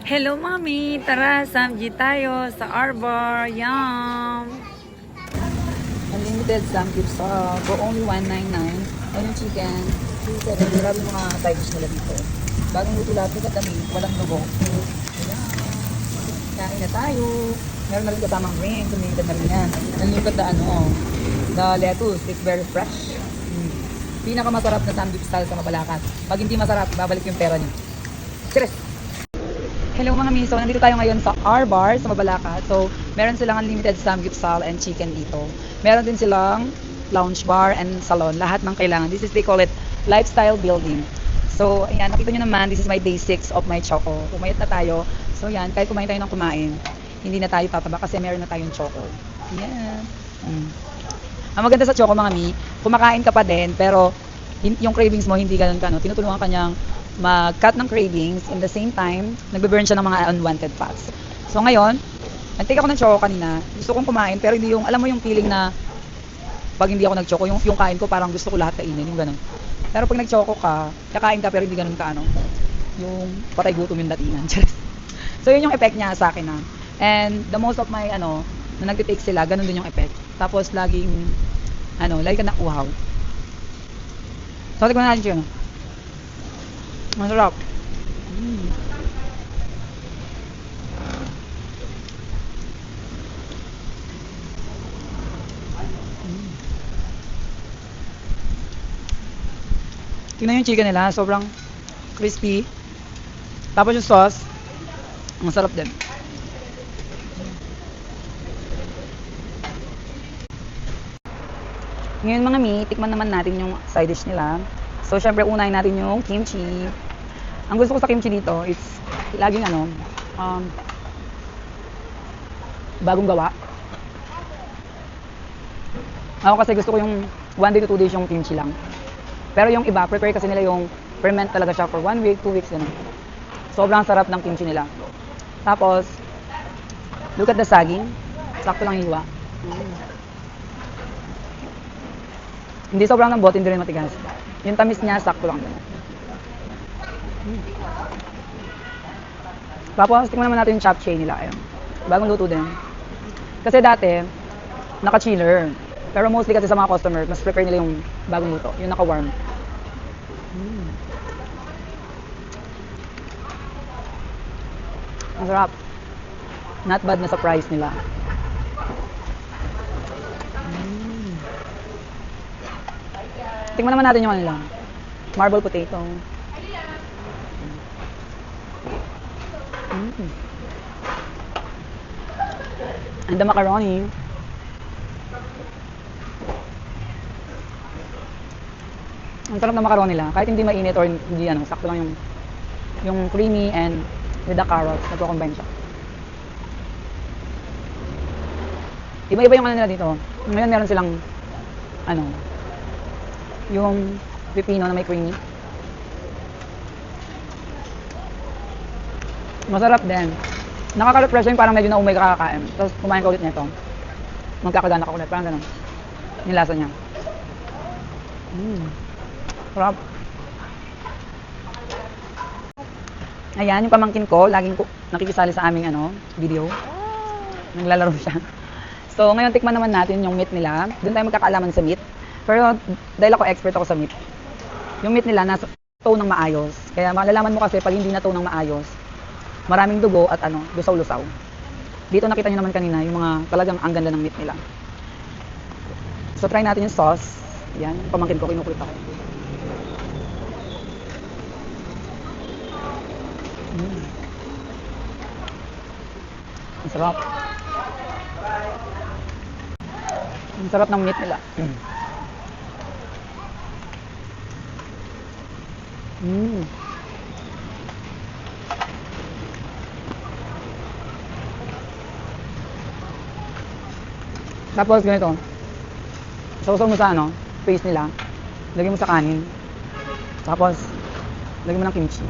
Hello, Mami! Tara, samji tayo sa Arbor. Yum! Unlimited samgyup sa for only $199. Ano yung chicken? 270. Grabe yung mga side dish nila dito. Bagong luto lahat. Ito kami. Walang dugo. Ayan. Kain na tayo. Meron na rin kasamang ring. Sumiligad na rin yan. Unlimited na the lettuce. It's very fresh. Pinakamasarap na samgyup style sa Mabalacat. Pag hindi masarap, babalik yung pera niyo. Cheers! Hello mga miso, nandito tayo ngayon sa R-Bar sa Mabalacat. So, meron silang unlimited samgyeopsal and chicken dito. Meron din silang lounge bar and salon. Lahat ng kailangan. They call it lifestyle building. So, ayan, nakita nyo naman, this is my day 6 of my choco. Kumayat na tayo. So, yan, kahit kumain tayo ng kumain, hindi na tayo tataba kasi meron na tayong choco. Yan. Ang maganda sa choco mga mi, kumakain ka pa din, pero yung cravings mo hindi ganun ka, no? Tinutulungan ka niyang mag-cut ng cravings, in the same time, nagbe-burn siya ng mga unwanted fats. So ngayon, nag-take ako ng choco kanina. Gusto kong kumain, pero hindi yung, alam mo yung feeling na pag hindi ako nag-choco, yung kain ko parang gusto ko lahat kainin, yung ganun. Pero pag nag-choco ka, kakain ka pero hindi ganun ka, ano, yung patay gutom yung datingan. So yun yung effect niya sa akin, na. And the most of my, na nag-take sila, ganun din yung effect. Tapos laging, lagi ka na uhaw. So, tignan natin siya, masarap. Tingnan yung chicken nila, sobrang crispy. Tapos yung sauce, masarap din. Ngayon mga mi, tikman naman natin yung side dish nila. So, syempre, unahin natin yung kimchi. Ang gusto ko sa kimchi dito, it's laging bagong gawa. Ako kasi gusto ko yung 1 day to 2 days yung kimchi lang. Pero yung iba, prepare kasi nila yung ferment talaga siya for 1 week, 2 weeks, yun. Sobrang sarap ng kimchi nila. Tapos, look at the saging. Sakto lang hiwa. Hindi sobrang lambot, hindi rin matigas. Yung tamis niya, sakto lang. Tapos, tingnan naman natin yung japchae nila. Ayun. Bagong luto din. Kasi dati, naka-chiller. Pero mostly kasi sa mga customer, mas prepare nila yung bagong luto. Yung naka-warm. Ang sarap. Not bad na sa price nila. Tingnan naman natin yung nila. Marble potato. And the macaroni. Ang sarap ng macaroni nila. Kahit hindi mainit or hindi sakto lang yung creamy and with the carrots. Nagko-combine siya. Iba-iba yung nila dito. Ngayon meron silang yung pipino na may creamy. Masarap din. Nakaka-refreshing, parang medyo naumay ka kakakain. Tapos kumain ka ulit nito. Magkakagana ka ulit. Parang gano'n. Yung lasa niya. Sarap. Ayan, yung pamangkin ko, laging nakikisali sa aming video. Naglalaro siya. So, ngayon tikman naman natin yung meat nila. Doon tayo magkakaalaman sa meat. Pero dahil ako expert ako sa meat, yung meat nila nasa tow ng maayos. Kaya malalaman mo kasi pag hindi na tow ng maayos, maraming dugo at lusaw-lusaw. Dito nakita niyo naman kanina yung mga talagang ang ganda ng meat nila. So try natin yung sauce. Yan, pamangkin ko, kinukulit ako. Ang sarap. Ang sarap ng meat nila. Tapos ganito. Sausaw mo sa paste nila. Lagyan mo sa kanin. Tapos lagyan mo ng kimchi.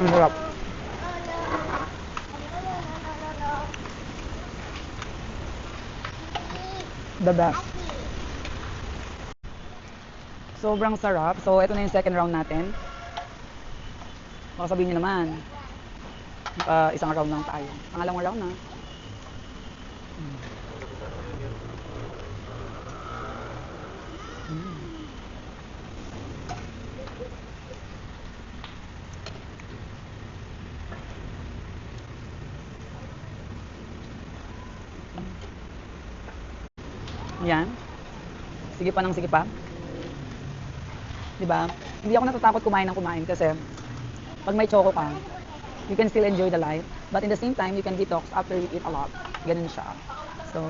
Ang sarap. The best. Sobrang sarap. So, ito na yung second round natin. Baka sabihin nyo naman, isang round lang tayo. Pangalawang round na. Yan. Sige pa ng sige pa. Diba? Hindi ako natatakot kumain ng kumain kasi pag may choco ka, you can still enjoy the life. But in the same time, you can detox after you eat a lot. Ganun siya. So,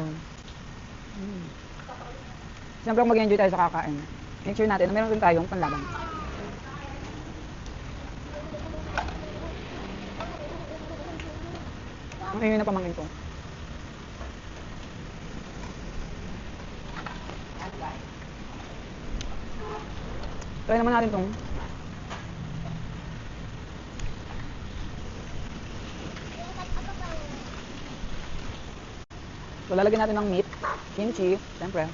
siyempre kung mag-enjoy tayo sa kakain, make sure natin na meron rin tayong panlaban. Ang ingay na pamangkin ko. Try naman natin itong so, lalagyan natin ng meat, kimchi, siyempre.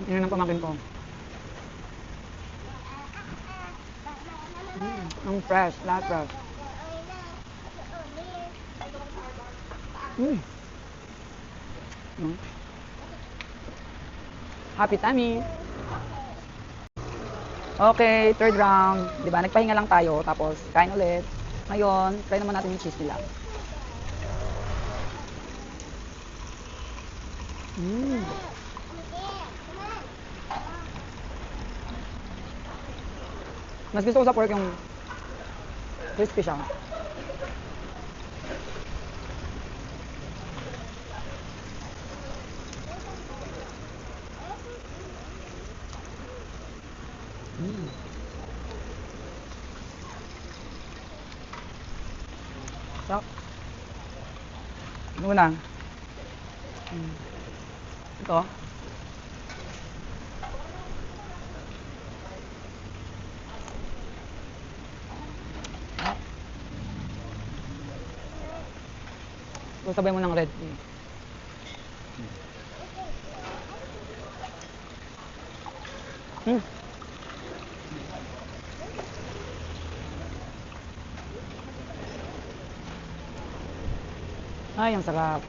Yun ang pamangkin ko. Ang fresh, lahat fresh. Happy tummy. Okay, third round. Diba, nagpahinga lang tayo, tapos kain ulit. Ngayon, try naman natin yung cheese nila. Mas gusto ko sa pork yung crispy siya. So, ano na? Ito. So, sabay mo ng red tea. Ay, ang sarap.